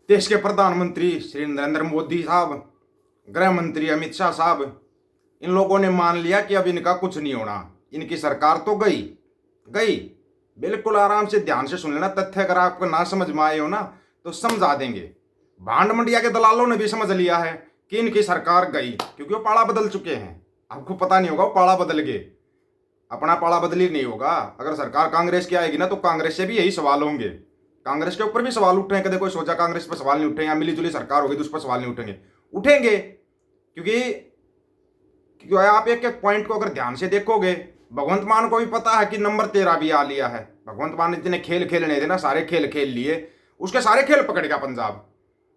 देश के प्रधानमंत्री श्री नरेंद्र मोदी साहब, गृह मंत्री अमित शाह साहब, इन लोगों ने मान लिया कि अब इनका कुछ नहीं होना। इनकी सरकार तो गई गई। बिल्कुल आराम से ध्यान से सुन लेना तथ्य, अगर आपको ना समझ में आए हो ना तो समझा देंगे। भांड मंडिया के दलालों ने भी समझ लिया है कि इनकी सरकार गई, क्योंकि वो पाला बदल चुके हैं। आपको पता नहीं होगा, वो पाला बदल गए। अपना पाला बदली नहीं होगा। अगर सरकार कांग्रेस की आएगी ना तो कांग्रेस से भी यही सवाल होंगे। कांग्रेस के ऊपर भी सवाल उठे हैं। कभी कोई सोचा कांग्रेस पर सवाल नहीं उठे, या मिली जुली सरकार होगी तो उस पर सवाल नहीं उठेंगे? उठेंगे, क्योंकि क्योंकि आप एक एक पॉइंट को अगर ध्यान से देखोगे, भगवंत मान को भी पता है कि नंबर 13 भी आ लिया है। भगवंत मान ने इतने खेल खेलने थे ना, सारे खेल खेल लिए, उसके सारे खेल पकड़ गया पंजाब।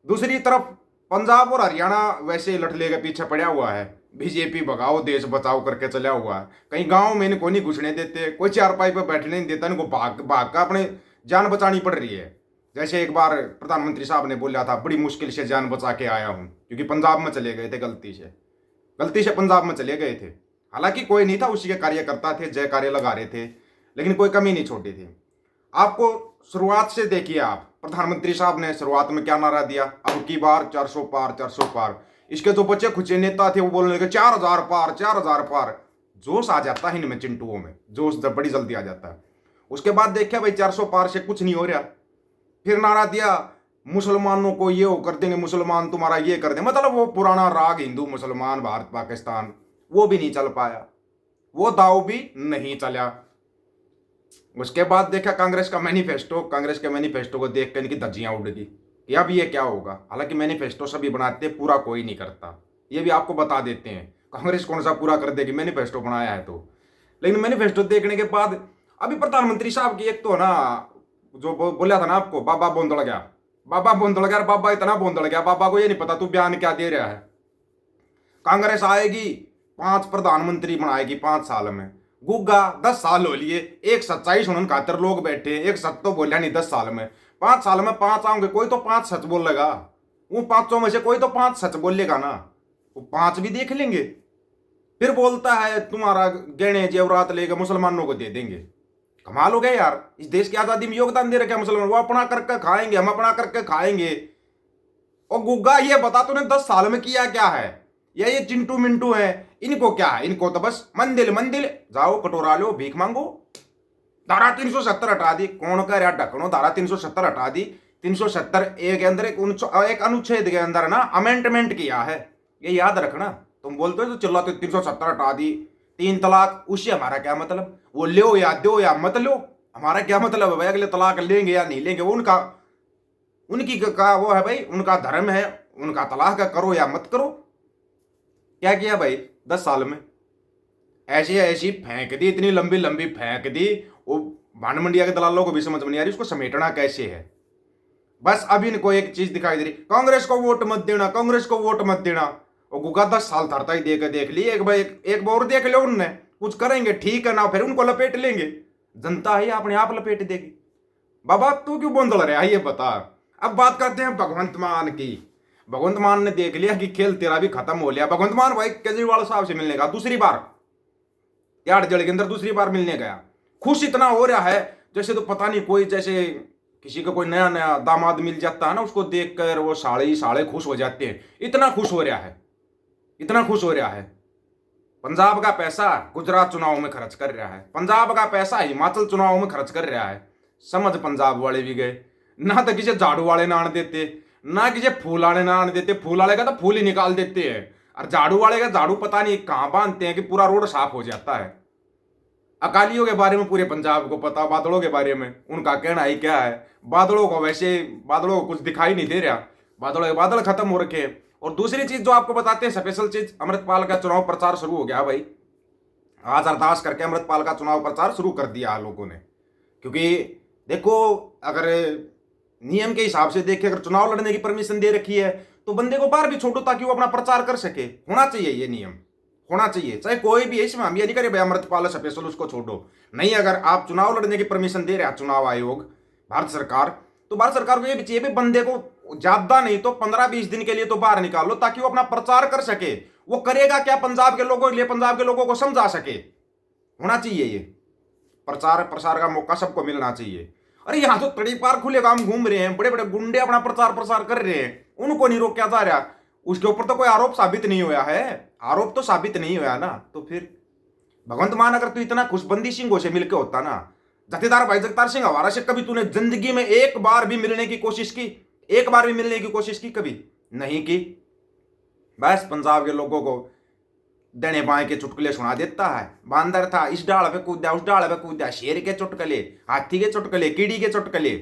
दूसरी तरफ पंजाब और हरियाणा वैसे लठले के पीछे पड़ा हुआ है। बीजेपी भगाओ देश बचाओ करके चला हुआ है। कहीं गांव में इनको नहीं घुसने देते, कोई चारपाई पर बैठने नहीं देता, इनको भाग भाग का अपने जान बचानी पड़ रही है। जैसे एक बार प्रधानमंत्री साहब ने बोला था, बड़ी मुश्किल से जान बचा के आया हूं, क्योंकि पंजाब में चले गए थे गलती से पंजाब में चले गए थे। हालांकि कोई नहीं था, उसी के कार्यकर्ता थे, जय कार्य लगा रहे थे, लेकिन कोई कमी नहीं छोड़ी थी। आपको शुरुआत से देखिए, आप प्रधानमंत्री साहब ने शुरुआत में क्या नारा दिया, अब की बार 400 पार 400 पार। इसके जो बच्चे खुचे नेता थे वो बोलने लगे 4000 पार 4000 पार। जोश आ जाता है इनमें, चिंटुओं में जोश बड़ी जल्दी आ जाता है। उसके बाद देखा भाई 400 पार से कुछ नहीं हो रहा, फिर नारा दिया मुसलमानों को ये हो कर देंगे, मुसलमान तुम्हारा ये कर देंगे। मतलब वो पुराना राग हिंदू मुसलमान भारत पाकिस्तान, वो भी नहीं चल पाया, वो दाव भी नहीं चला। उसके बाद देखा कांग्रेस का मैनिफेस्टो, कांग्रेस के मैनिफेस्टो को देख कर इनकी धज्जियां उड़ गई कि अब ये क्या होगा। हालांकि मैनिफेस्टो सभी बनाते, पूरा कोई नहीं करता, ये भी आपको बता देते हैं। कांग्रेस कौन सा पूरा कर देगी मैनिफेस्टो बनाया है तो। लेकिन मैनिफेस्टो देखने के बाद अभी प्रधानमंत्री साहब की एक तो ना, जो बोला था ना आपको, बाबा बोंदड़ गया, बाबा बोंदड़ गया, बाबा इतना बोंदड़ गया, बाबा को ये नहीं पता तू बयान क्या दे रहा है। कांग्रेस आएगी 5 प्रधानमंत्री बनाएगी 5 साल में। गुग्गा 10 साल हो लिए, एक सच्चाई सुनन खातर लोग बैठे, एक सच तो बोलिया नहीं 10 साल में। 5 साल में 5 आऊंगे, कोई तो 5 सच बोलेगा। उन 5 में से कोई तो 5 सच बोलेगा ना, वो 5 भी देख लेंगे। फिर बोलता है तुम्हारा गहने जेवरात लेकर मुसलमानों को दे देंगे। कमाल हो गया यार, इस देश की आजादी में योगदान दे रखे मुसलमान, वो अपना करके खाएंगे, हम अपना करके खाएंगे। और गुग्गा ये बता तूने 10 साल में किया क्या है? या ये चिंटू मिंटू है, इनको क्या है? इनको तो बस मंदिर मंदिर जाओ, कटोरा लो, भीख मांगो। धारा 370 हटा दी, कौन कर यार ढकनो, धारा 370 हटा दी। 370 ए के अंदर एक अनुच्छेद के अंदर ना अमेंडमेंट किया है, ये याद रखना। तुम बोलते हो तो चिल्लाते 370 हटा दी, 3 तलाक, उससे हमारा क्या मतलब? वो लो या दो या मत लो, हमारा क्या मतलब है भाई? अगले तलाक लेंगे या नहीं लेंगे वो उनका, उनकी का वो है भाई, उनका धर्म है, उनका तलाक करो या मत करो। क्या किया भाई 10 साल में? ऐसी ऐसी फेंक दी, इतनी लंबी लंबी फेंक दी, वो भांड मंडिया के दलालों को भी समझ में नहीं आ रही उसको समेटना कैसे है। बस अब इनको एक चीज दिखाई दे रही, कांग्रेस को वोट मत देना, कांग्रेस को वोट मत देना। और गुगा 10 साल धरता ही देख ली, एक बार एक बार और देख लो, उनने कुछ करेंगे ठीक है ना, फिर उनको लपेट लेंगे। जनता ही अपने आप लपेट देगी। बाबा तू क्यों बोंदल रहा है ये बता। अब बात करते हैं भगवंत मान की। भगवंत मान ने देख लिया कि खेल तेरा भी खत्म हो लिया। भगवंत मान भाई केजरीवाल साहब से मिलने का दूसरी बार, यार जड़ के अंदर दूसरी बार मिलने गया। खुश इतना हो रहा है जैसे तो पता नहीं कोई, जैसे किसी का कोई नया नया दामाद मिल जाता है ना, उसको देखकर वो साले साले खुश हो जाते हैं। इतना खुश हो रहा है, इतना खुश हो रहा है। पंजाब का पैसा गुजरात चुनाव में खर्च कर रहा है, पंजाब का पैसा हिमाचल चुनाव में खर्च कर रहा है। समझ पंजाब वाले भी गए ना, तो किसी झाड़ू वाले ना आने देते, ना किसी फूल वाले ना आने देते। फूल वाले का तो फूल ही निकाल देते हैं, और झाड़ू वाले का झाड़ू पता नहीं कहां बांधते हैं कि पूरा रोड साफ हो जाता है। अकालियों के बारे में पूरे पंजाब को पता, बादलों के बारे में उनका कहना ही क्या है। बादलों को वैसे, बादलों को कुछ दिखाई नहीं दे रहा, बादलों के बादल खत्म हो रखे। और दूसरी चीज जो आपको बताते हैं स्पेशल चीज, अमृतपाल का चुनाव प्रचार शुरू हो गया भाई। आज अरदास करके अमृतपाल का चुनाव प्रचार शुरू कर दिया लोगों ने। क्योंकि देखो, अगर नियम के हिसाब से देखें, अगर चुनाव लड़ने की परमिशन दे रखी है तो बंदे को बाहर भी छोड़ो ताकि वो अपना प्रचार कर सके। होना चाहिए, ये नियम होना चाहिए, चाहे कोई भी है। इसमें हम ये नहीं करे भाई अमृतपाल स्पेशल उसको छोड़ो, नहीं। अगर आप चुनाव लड़ने की परमिशन दे रहे हैं चुनाव आयोग, भारत सरकार, तो भारत सरकार को ये भी चाहिए भी बंदे को ज्यादा नहीं तो 15-20 दिन के लिए तो बाहर निकाल लो ताकि वो अपना प्रचार कर सके। वो करेगा क्या पंजाब के लोगों के लिए, पंजाब के लोगों को समझा सके। होना चाहिए ये प्रचार प्रसार का मौका सबको मिलना चाहिए। अरे यहाँ तो तड़ी पार खुले काम घूम रहे हैं, बड़े बड़े गुंडे अपना प्रचार प्रसार कर रहे हैं, उनको नहीं रोका जा रहा। उसके ऊपर तो कोई आरोप साबित नहीं हुआ है, आरोप तो साबित नहीं हुआ ना। तो फिर भगवंत मान, अगर तू इतना खुशबंदी सिंहों से मिलके होता ना, जथेदार भाई जगतार सिंह हवारा से कभी तूने जिंदगी में एक बार भी मिलने की कोशिश की? एक बार भी मिलने की कोशिश की? कभी नहीं की। बस पंजाब के लोगों को दने बाएं के चुटकुले सुना देता है। बांदर था, इस डाल पे कूदा, उस डाल पे कूदा, शेर के चुटकुले, हाथी के चुटकुले, कीड़ी के चुटकुले,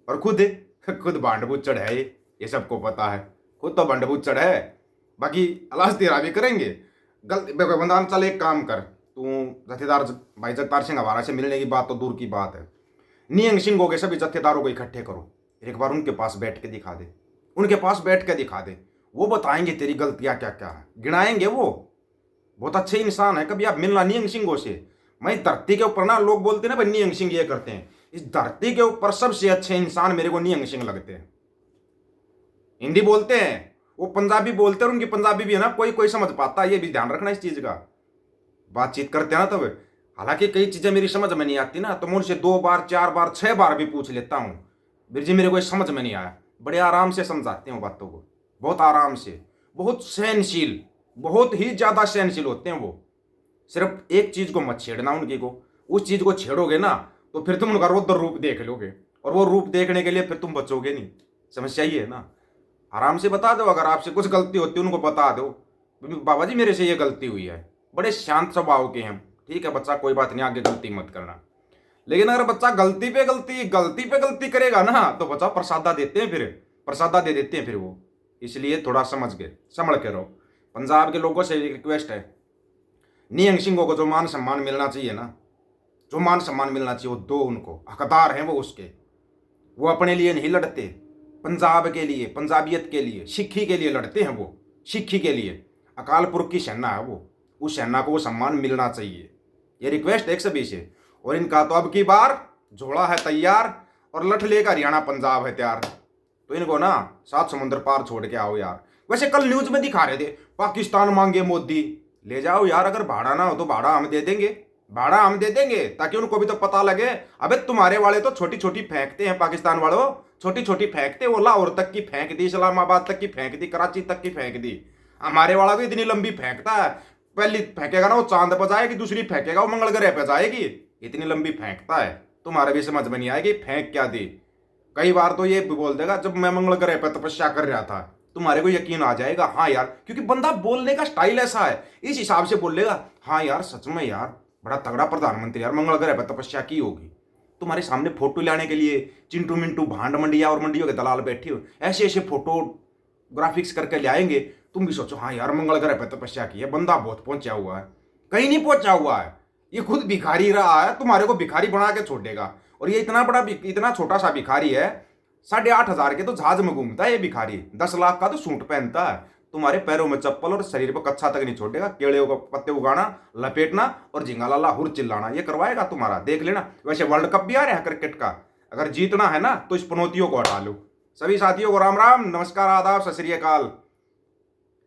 और खुद भांडबुच्चड़ है ये सबको पता है, खुद तो भांडबुच्चड़ है। बाकी अलास तेरा भी करेंगे गलती। बंदा चल एक काम कर, तू जथेदार भाई जगतार सिंह हवारा से मिलने की बात तो दूर की बात है, नियंग सिंह के सभी जथेदारों को इकट्ठे करो, एक बार उनके पास बैठ के दिखा दे, उनके पास बैठ के दिखा दे। वो बताएंगे तेरी गलतियां क्या क्या है, गिनाएंगे। वो बहुत अच्छे इंसान है। कभी आप मिलना नियंग सिंह से। मैं धरती के ऊपर ना, लोग बोलते हैं ना भाई नियंग सिंह ये करते हैं, इस धरती के ऊपर सबसे अच्छे इंसान मेरे को नियंग सिंह लगते हैं। हिंदी बोलते हैं, वो पंजाबी बोलते हैं, और उनकी पंजाबी भी है ना कोई कोई समझ पाता है, ये भी ध्यान रखना इस चीज का। बातचीत करते हैं ना तब, हालांकि कई चीजें मेरी समझ में नहीं आती ना, तो मैं उनसे 2 बार 4 बार 6 बार भी पूछ लेता हूँ, वीर जी मेरे को समझ में नहीं आया। बड़े आराम से समझाते हैं बातों को, बहुत आराम से, बहुत सहनशील, बहुत ही ज्यादा सहनशील होते हैं वो। सिर्फ एक चीज को मत छेड़ना उनकी को, उस चीज को छेड़ोगे ना तो फिर तुम उनका रौद्र रूप देख लोगे, और वो रूप देखने के लिए फिर तुम बचोगे नहीं। समस्या ये है ना। आराम से बता दो, अगर आपसे कुछ गलती होती है उनको बता दो, बाबा जी मेरे से ये गलती हुई है। बड़े शांत स्वभाव के हैं, ठीक है बच्चा कोई बात नहीं, आगे गलती मत करना। लेकिन अगर बच्चा गलती पे गलती करेगा ना, तो बच्चा प्रसादा देते हैं, फिर प्रसादा दे देते हैं फिर वो। इसलिए थोड़ा समझ के संभल के रहो। पंजाब के लोगों से रिक्वेस्ट है, नियंग सिंह को जो मान सम्मान मिलना चाहिए ना, जो मान सम्मान मिलना चाहिए वो दो, उनको हकदार हैं वो उसके। वो अपने लिए नहीं लड़ते, पंजाब के लिए, पंजाबियत के लिए, सिक्खी के लिए लड़ते हैं वो, सिक्खी के लिए। अकाल पुरख की सेना है वो, उस सेना को वो सम्मान मिलना चाहिए। ये रिक्वेस्ट एक सभी से। और इनका तो अब की बार झोला है तैयार, और लठ लेकर हरियाणा पंजाब है तैयार। तो इनको ना 7 समुद्र पार छोड़ के आओ यार। वैसे कल न्यूज में दिखा रहे थे पाकिस्तान मांगे मोदी, ले जाओ यार, अगर भाड़ा ना हो तो भाड़ा हम दे देंगे, भाड़ा हम दे देंगे, ताकि उनको भी तो पता लगे। अबे तुम्हारे वाले तो छोटी छोटी फेंकते हैं, पाकिस्तान वालों छोटी छोटी फेंकते, वो लाहौर तक की फेंक दी, इस्लामाबाद तक की फेंक दी, कराची तक की फेंक दी। हमारे वाला भी इतनी लंबी फेंकता है, पहली फेंकेगा ना वो चांद पर जाएगी, दूसरी फेंकेगा वो मंगल ग्रह पर जाएगी, इतनी लंबी फेंकता है। तुम्हारे भी समझ में नहीं आएगी फेंक क्या दी। कई बार तो ये बोल देगा जब मैं मंगल ग्रह पर तपस्या कर रहा था, तुम्हारे को यकीन आ जाएगा हाँ यार, क्योंकि बंदा बोलने का स्टाइल ऐसा है, इस हिसाब से बोलेगा हाँ यार सच में यार बड़ा तगड़ा प्रधानमंत्री यार, मंगल ग्रह पर तपस्या की होगी। तुम्हारे सामने फोटो लाने के लिए चिंटू मिंटू भांड मंडिया और मंडियों के दलाल बैठे हो, ऐसे ऐसे फोटो ग्राफिक्स करके ले आएंगे, तुम भी सोचो हाँ यार मंगल ग्रह पर तपस्या की है, बंदा बहुत पहुंचा हुआ है। कहीं नहीं पहुंचा हुआ है, ये खुद भिखारी रहा है, तुम्हारे को भिखारी बना के छोड़ देगा। और ये इतना बड़ा, इतना छोटा सा भिखारी है, 8,500 के तो जहाज में घूमता है ये भिखारी, 10 लाख का तो सूट पहनता है। तुम्हारे पैरों में चप्पल और शरीर पर कच्छा तक नहीं छोड़ेगा। केले को पत्ते उगाना, लपेटना और झिंगा लाला हुर चिल्लाना, ये करवाएगा तुम्हारा, देख लेना। वैसे वर्ल्ड कप भी आ रहा है क्रिकेट का, अगर जीतना है ना तो इस पनौतियों को हटा लो। सभी साथियों को राम राम, नमस्कार, आदाब, सत श्री अकाल।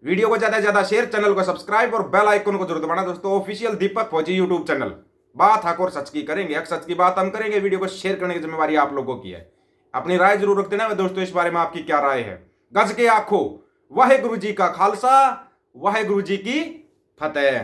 वीडियो को ज्यादा से ज्यादा शेयर, चैनल को सब्सक्राइब और बेल आइकन को जरूर दबाना दोस्तों। ऑफिशियल दीपक फौजी यूट्यूब चैनल। बात हक और सच की करेंगे, हक सच की बात हम करेंगे। वीडियो को शेयर करने की जिम्मेवारी आप लोगों की है। अपनी राय जरूर रखते ना दोस्तों, इस बारे में आपकी क्या राय है। गज के आखो वाहे गुरु जी का खालसा, वाहे गुरु जी की फतेह।